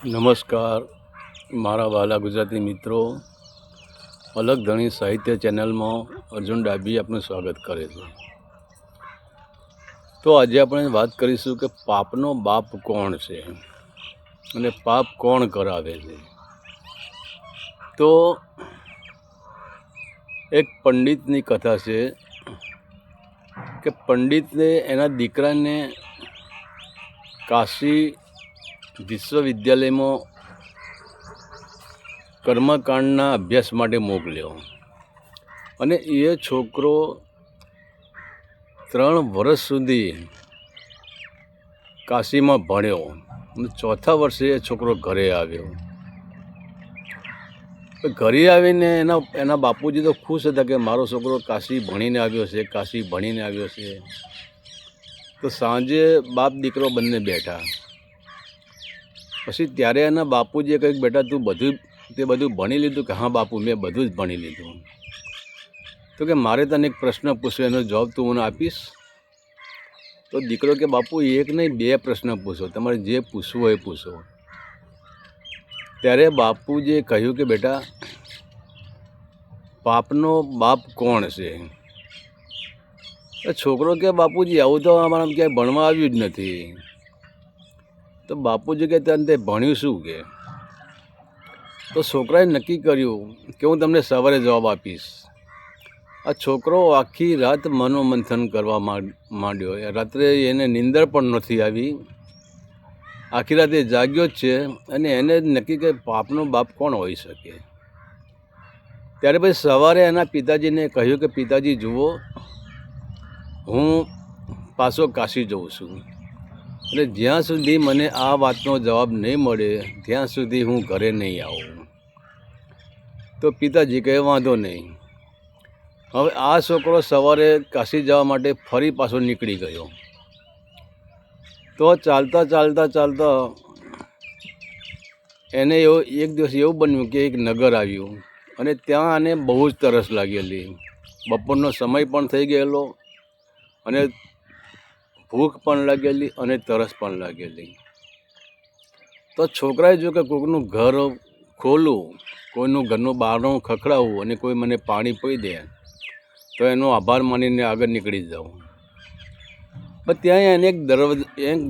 નમસ્કાર મારા વહાલા ગુજરાતી મિત્રો, અલગ ધણી સાહિત્ય ચેનલમાં અર્જુન ડાભી આપનું સ્વાગત કરે છે. તો આજે આપણે વાત કરીશું કે પાપનો બાપ કોણ છે અને પાપ કોણ કરાવે છે. તો એક પંડિતની કથા છે કે પંડિતને એના દીકરાને કાશી વિશ્વવિદ્યાલયમાં કર્મકાંડના અભ્યાસ માટે મોકલ્યો અને એ છોકરો 3 વર્ષ સુધી કાશીમાં ભણ્યો અને 4થા વર્ષે એ છોકરો ઘરે આવ્યો. ઘરે આવીને એના બાપુજી તો ખુશ હતા કે મારો છોકરો કાશી ભણીને આવ્યો છે. તો સાંજે બાપ દીકરો બંને બેઠા. પછી ત્યારે એના બાપુજીએ કહ્યું, બેટા તું બધું ભણી લીધું? કે હા બાપુ, મેં બધું જ ભણી લીધું. તો કે મારે તને એક પ્રશ્ન પૂછ્યો, એનો જવાબ તું મને આપીશ? તો દીકરો કે બાપુ, એક નહીં 2 પ્રશ્ન પૂછો, તમારે જે પૂછવું હોય એ પૂછો. ત્યારે બાપુજીએ કહ્યું કે બેટા, પાપનો બાપ કોણ છે? છોકરો કે બાપુજી, આવું તો અમારા ક્યાંય ભણવા આવ્યું જ નથી. તો બાપુજી કે તને ભણ્યું શું? કે તો છોકરાએ નક્કી કર્યું કે હું તમને સવારે જવાબ આપીશ. આ છોકરો આખી રાત મનોમંથન કરવા માંડ્યો. રાત્રે એને નીંદર પણ નથી આવી. આખી રાત એ જાગ્યો જ છે અને એને નક્કી કે પાપનો બાપ કોણ હોઈ શકે. ત્યારે પછી સવારે એના પિતાજીને કહ્યું કે પિતાજી જુઓ, હું પાછો કાશી જઉં છું અને જ્યાં સુધી મને આ વાતનો જવાબ નહીં મળે ત્યાં સુધી હું ઘરે નહીં આવું. તો પિતાજી કહે વાંધો નહીં. હવે આ છોકરો સવારે કાશી જવા માટે ફરી પાછો નીકળી ગયો. તો ચાલતા એને એક દિવસ એવું બન્યું કે એક નગર આવ્યું અને ત્યાં આને બહુ જ તરસ લાગેલી. બપોરનો સમય પણ થઈ ગયેલો અને ભૂખ પણ લાગેલી અને તરસ પણ લાગેલી. તો છોકરાએ જો કે કોઈનું ઘર ખોલું, કોઈનું ઘરનું બારણું ખખડાવું અને કોઈ મને પાણી પી દે તો એનો આભાર માનીને આગળ નીકળી જાઉં. પણ ત્યાં એને એક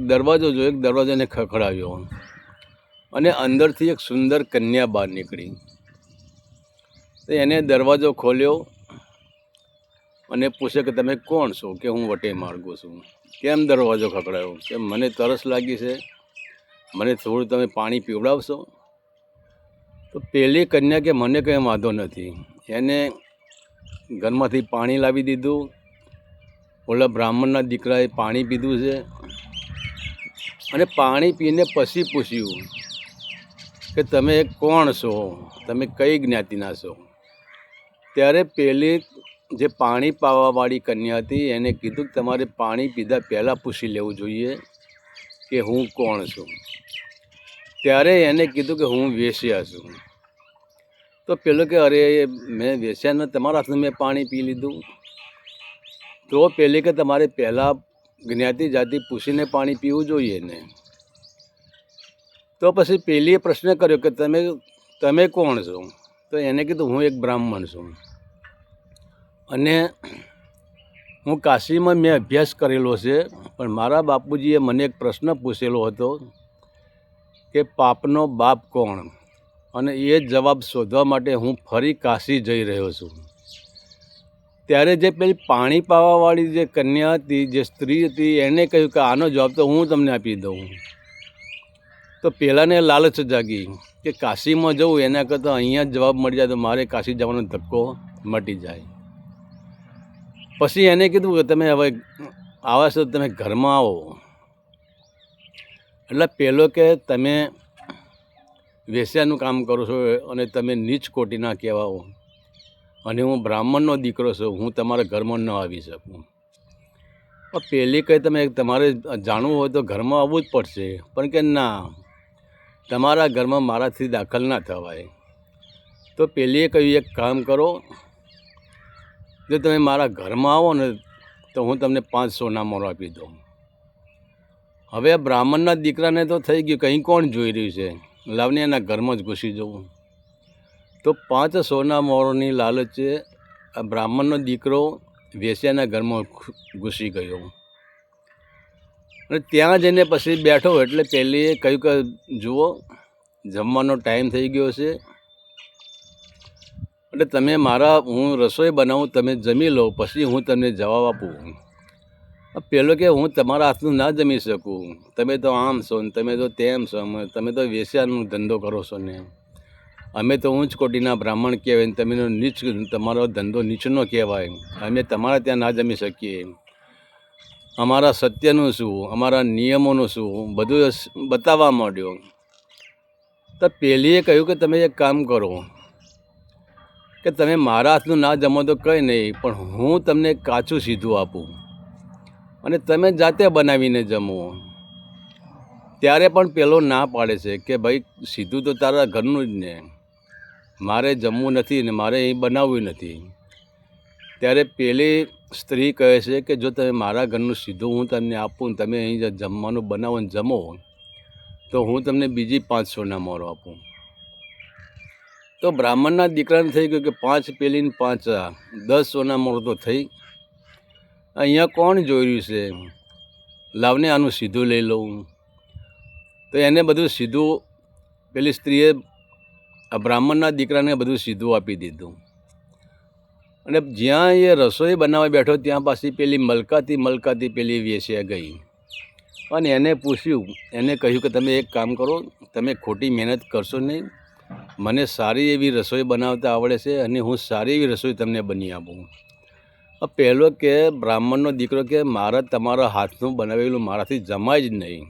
દરવાજો એને ખખડાવ્યો અને અંદરથી એક સુંદર કન્યા બહાર નીકળી. તો એને દરવાજો ખોલ્યો અને પૂછે કે તમે કોણ છો? કે હું વટે માર્ગું છું. કેમ દરવાજો ખખડાયો? કે મને તરસ લાગી છે, મને થોડું તમે પાણી પીવડાવશો? તો પેલી કન્યા કે મને કંઈ વાંધો નથી. એને ઘરમાંથી પાણી લાવી દીધું. ઓલા બ્રાહ્મણના દીકરાએ પાણી પીધું છે અને પાણી પીને પછી પૂછ્યું કે તમે કોણ છો, તમે કઈ જ્ઞાતિના છો? ત્યારે પેલી જે પાણી પાવાવાળી કન્યા હતી એને કીધું કે તમારે પાણી પીધા પહેલાં પૂછી લેવું જોઈએ કે હું કોણ છું. ત્યારે એને કીધું કે હું વેશ્યા છું. તો પેલો કે અરે મેં વેશ્યા ને તમારા હાથનું મેં પાણી પી લીધું. તો પેલી કે તમારે પહેલાં જ્ઞાતિ જાતિ પૂછીને પાણી પીવું જોઈએ ને. તો પછી પેલીએ પ્રશ્ન કર્યો કે તમે કોણ છો? તો એને કીધું હું એક બ્રાહ્મણ છું અને હું કાશીમાં મેં અભ્યાસ કરેલો છે, પણ મારા બાપુજીએ મને એક પ્રશ્ન પૂછેલો હતો કે પાપનો બાપ કોણ, અને એ જવાબ શોધવા માટે હું ફરી કાશી જઈ રહ્યો છું. ત્યારે જે પેલી પાણી પાવાવાળી જે કન્યા હતી, જે સ્ત્રી હતી, એને કહ્યું કે આનો જવાબ તો હું તમને આપી દઉં. તો પહેલાંને લાલચ જાગી કે કાશીમાં જવું એના કરતાં અહીંયા જ જવાબ મળી જાય તો મારે કાશી જવાનો ધક્કો મટી જાય. પછી એને કીધું કે તમે હવે આવા છો તમે ઘરમાં આવો. એટલે પહેલો કે તમે વેશ્યાનું કામ કરો છો અને તમે નીચ કોટીના કહેવાઓ અને હું બ્રાહ્મણનો દીકરો છું, હું તમારા ઘરમાં ન આવી શકું. પણ પહેલી કહે તમારે જાણવું હોય તો ઘરમાં આવવું જ પડશે. પણ કે ના, તમારા ઘરમાં મારાથી દાખલ ના થવાય. તો પહેલીએ કહ્યું એક કામ કરો, જો તમે મારા ઘરમાં આવો ને તો હું તમને 5 સોના મોર આપી દઉં. હવે બ્રાહ્મણના દીકરાને તો થઈ ગયું, કંઈ કોણ જોઈ રહ્યું છે, લાવને એના ઘરમાં જ ઘૂસી જવું. તો 5 સોના મોરની લાલચે આ બ્રાહ્મણનો દીકરો વેશ્યાના ઘરમાં ઘૂસી ગયો. અને ત્યાં જઈને પછી બેઠો એટલે પહેલીએ કહ્યું કે જુઓ, જમવાનો ટાઈમ થઈ ગયો છે, એટલે તમે હું રસોઈ બનાવું, તમે જમી લો, પછી હું તમને જવાબ આપું. પેલો કે હું તમારા હાથનું ના જમી શકું, તમે તો આમ છો ને તમે તો તેમ છો, તમે તો વેશ્યાનો ધંધો કરો છો ને, અમે તો ઊંચ કોટીના બ્રાહ્મણ કહેવાય ને તમે નીચ, તમારો ધંધો નીચનો કહેવાય, અમે તમારા ત્યાં ના જમી શકીએ. અમારા સત્યનું શું, અમારા નિયમોનું શું, બધું બતાવવા માંડ્યો. તો પેલીએ કહ્યું કે તમે એક કામ કરો કે તમે મારા હાથનું ના જમો તો કંઈ નહીં, પણ હું તમને કાચું સીધું આપું અને તમે જાતે બનાવીને જમો. ત્યારે પણ પેલો ના પાડે છે કે ભાઈ સીધું તો તારા ઘરનું જ ને, મારે જમવું નથી ને મારે અહીં બનાવવું નથી. ત્યારે પેલી સ્ત્રી કહે છે કે જો તમે મારા ઘરનું સીધું હું તમને આપું, તમે અહીં જમવાનું બનાવો ને જમો, તો હું તમને બીજી 5 સોના મોરો આપું. તો બ્રાહ્મણના દીકરાને થઈ ગયું કે 5 પેલીને 5 10 સોના મોરો તો થઈ. અહીંયા કોણ જોઈ રહ્યું છે, લાવને આનું સીધું લઈ લઉં. તો એને બધું સીધું, પેલી સ્ત્રીએ આ બ્રાહ્મણના દીકરાને બધું સીધું આપી દીધું. અને જ્યાં એ રસોઈ બનાવવા બેઠો ત્યાં પાછી પેલી મલકાતી પેલી વેશ્યા ગઈ અને એને પૂછ્યું, એને કહ્યું કે તમે એક કામ કરો, તમે ખોટી મહેનત કરશો નહીં, મને સારી એવી રસોઈ બનાવતા આવડે છે અને હું સારી એવી રસોઈ તમને બની આપું. પહેલો કે બ્રાહ્મણનો દીકરો કે મારા તમારા હાથનું બનાવેલું મારાથી જમાય જ નહીં.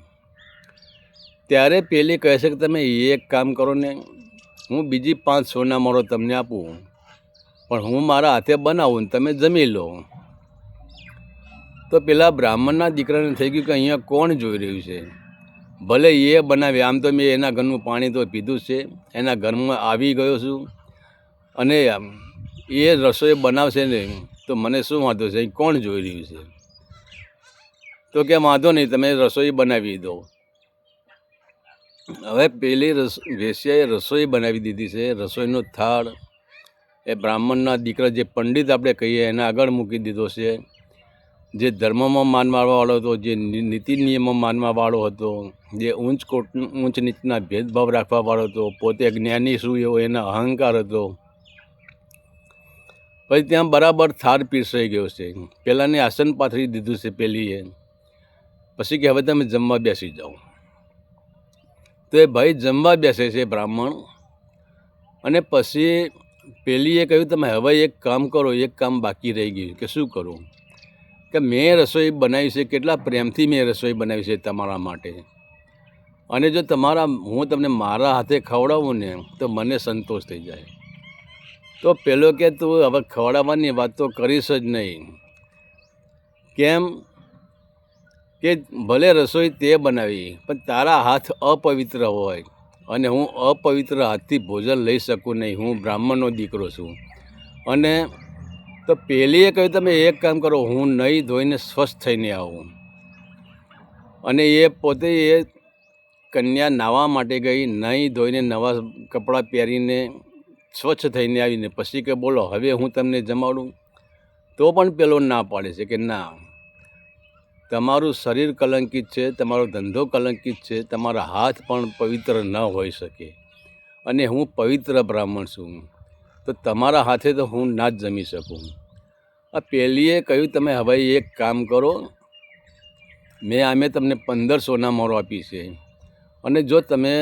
ત્યારે પેલી કહે છે કે તમે એક કામ કરો ને, હું બીજી 5 સોના મોરો તમને આપું, પણ હું મારા હાથે બનાવું ને તમે જમી લો. તો પેલા બ્રાહ્મણના દીકરાને થઈ ગયું કે અહીંયા કોણ જોઈ રહ્યું છે, ભલે એ બનાવે, આમ તો મેં એના ઘરનું પાણી તો પીધું છે, એના ઘરમાં આવી ગયો છું અને એ રસોઈ બનાવશે ને તો મને શું વાંધો છે, અહીં કોણ જોઈ રહ્યું છે. તો કે વાંધો નહીં, તમે રસોઈ બનાવી દો. હવે પેલી વેશ્યાએ રસોઈ બનાવી દીધી છે. રસોઈનો થાળ એ બ્રાહ્મણના દીકરા, જે પંડિત આપણે કહીએ, એને આગળ મૂકી દીધો છે. જે ધર્મમાં માનવાવાળો હતો, જે નીતિ નિયમો માનવાવાળો હતો, જે ઊંચ નીચના ભેદભાવ રાખવાવાળો હતો, પોતે જ્ઞાની શું એવો એના અહંકાર હતો. પછી ત્યાં બરાબર થાળ પીરસાઈ ગયો છે. પહેલાંને આસન પાથરી દીધું છે પેલીએ. પછી કે હવે તમે જમવા બેસી જાઓ. તો એ ભાઈ જમવા બેસે છે બ્રાહ્મણ. અને પછી પેલીએ કહ્યું તમે હવે એક કામ કરો, એક કામ બાકી રહી ગયું. કે શું કરું? કે મેં રસોઈ બનાવી છે, કેટલા પ્રેમથી મેં રસોઈ બનાવી છે તમારા માટે, અને જો હું તમને મારા હાથે ખવડાવું ને તો મને સંતોષ થઈ જાય. તો પેલો કે તું હવે ખવડાવવાની વાત તો કરીશ જ નહીં. કેમ કે ભલે રસોઈ તે બનાવી, પણ તારા હાથ અપવિત્ર હોય અને હું અપવિત્ર હાથથી ભોજન લઈ શકું નહીં, હું બ્રાહ્મણનો દીકરો છું. અને તો પેલીએ કહ્યું તમે એક કામ કરો, હું નહીં ધોઈને સ્વસ્થ થઈને આવું. અને એ પોતે એ કન્યા નાહવા માટે ગઈ, નહીં ધોઈને નવા કપડાં પહેરીને સ્વચ્છ થઈને આવીને પછી કે બોલો હવે હું તમને જમાડું. તો પણ પેલો ના પાડે છે કે ના, તમારું શરીર કલંકિત છે, તમારો ધંધો કલંકિત છે, તમારા હાથ પણ પવિત્ર ન હોઈ શકે, અને હું પવિત્ર બ્રાહ્મણ છું, તો તમારા હાથે તો હું ના જ જમી શકું. આ પેલીએ કહ્યું તમે હવે એક કામ કરો, અમે તમને 15 સોના મોરો આપી છે, અને જો તમે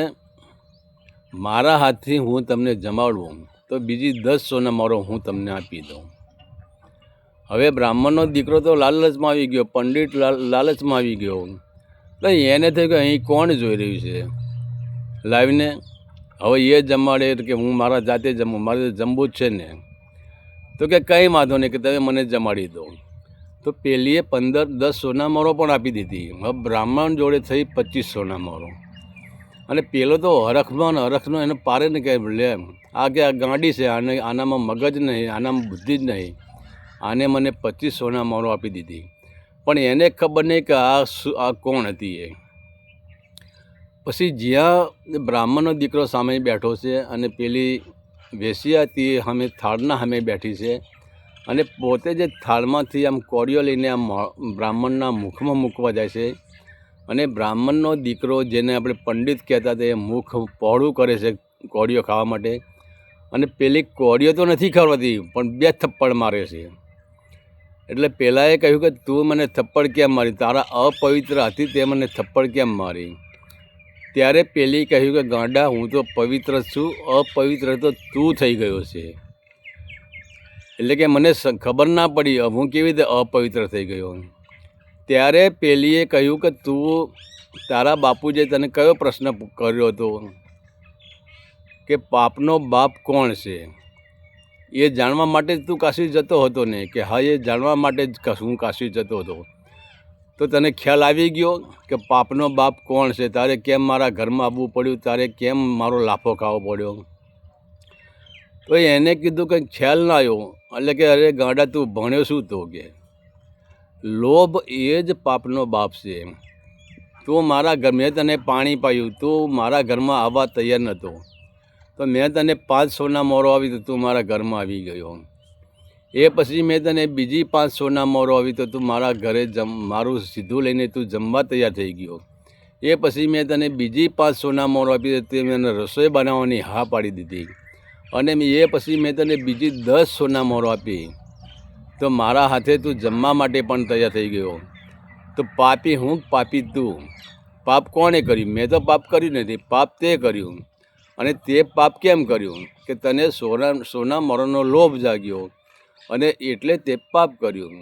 મારા હાથથી હું તમને જમાડું તો બીજી 10 સોના મોરો હું તમને આપી દઉં. હવે બ્રાહ્મણનો દીકરો તો લાલચમાં આવી ગયો, પંડિત લાલચમાં આવી ગયો. તો એને થયું કે અહીં કોણ જોઈ રહ્યું છે, લાવીને હવે એ જમાડે કે હું મારા જાતે જમું, મારે જમવું જ છે ને. તો કે કંઈ વાંધો નહીં, કે તમે મને જમાડી દો. તો પેલીએ 10 સોના મોરો પણ આપી દીધી. હવે બ્રાહ્મણ જોડે થઈ 25 સોના મોરો. અને પેલો તો હરખનો એને પારે ને કે લે આ કે આ ગાંડી છે, આનામાં મગજ નહીં, આનામાં બુદ્ધિ જ નહીં, આને મને 25 સોના મોરો આપી દીધી. પણ એને ખબર નહીં કે આ કોણ હતી. પછી જ્યાં બ્રાહ્મણનો દીકરો સામે બેઠો છે અને પેલી વેશ્યા હતી સામે થાળના સામે બેઠી છે અને પોતે જે થાળમાંથી આમ કોળીઓ લઈને આમ બ્રાહ્મણના મુખમાં મૂકવા જાય છે અને બ્રાહ્મણનો દીકરો જેને આપણે પંડિત કહેતા હતા એ મુખ પહોળું કરે છે કોળીઓ ખાવા માટે અને પેલી કોળીઓ તો નથી ખવડાવતી પણ 2 થપ્પડ મારે છે. એટલે પેલાએ કહ્યું કે તું મને થપ્પડ કેમ મારી, તારા અપવિત્ર હતી તે મને થપ્પડ કેમ મારી. ત્યારે પેલી કહ્યું કે ગાંડા, હું તો પવિત્ર છું, અપવિત્ર તો તું થઈ ગયો છે. એટલે કે મને ખબર ના પડી હું કેવી રીતે અપવિત્ર થઈ ગયો. ત્યારે પેલીએ કહ્યું કે તું, તારા બાપુજીએ તને કયો પ્રશ્ન કર્યો હતો કે પાપનો બાપ કોણ છે, એ જાણવા માટે જ તું કાશી જતો હતો ને? કે હા, એ જાણવા માટે જ હું કાશી જતો હતો. તો તને ખ્યાલ આવી ગયો કે પાપનો બાપ કોણ છે? તારે કેમ મારા ઘરમાં આવવું પડ્યું? તારે કેમ મારો લાફો ખાવો પડ્યો? તો એને કીધું કે ખ્યાલ ના આવ્યો. એટલે કે અરે ગાંડા, તું ભણ્યો શું? તો કે લોભ એ જ પાપનો બાપ છે. તું મારા ઘર, મેં તને પાણી પાયું, તું મારા ઘરમાં આવવા તૈયાર નહોતો, તો મેં તને 5 સોના મોરો આવી તો તું મારા ઘરમાં આવી ગયો. એ પછી મેં તને બીજી 5 સોના મોરો આવી તો તું મારા ઘરે મારું સીધું લઈને તું જમવા તૈયાર થઈ ગયો. એ પછી મેં તને બીજી 5 સોના મોરો આપી તો તે મને રસોઈ બનાવવાની હા પાડી દીધી. અને એ પછી મેં તને બીજી 10 સોના મોરો આપી તો મારા હાથે તું જમવા માટે પણ તૈયાર થઈ ગયો. તો પાપી હું, પાપી તું. પાપ કોણે કર્યું? મેં તો પાપ કર્યું નથી, પાપ તે કર્યું. અને તે પાપ કેમ કર્યું? કે તને સોના મોરાનો લોભ જાગ્યો અને એટલે તે પાપ કર્યું.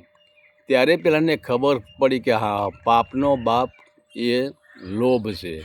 ત્યારે પેલાને ખબર પડી કે હા, પાપનો બાપ એ લોભ છે.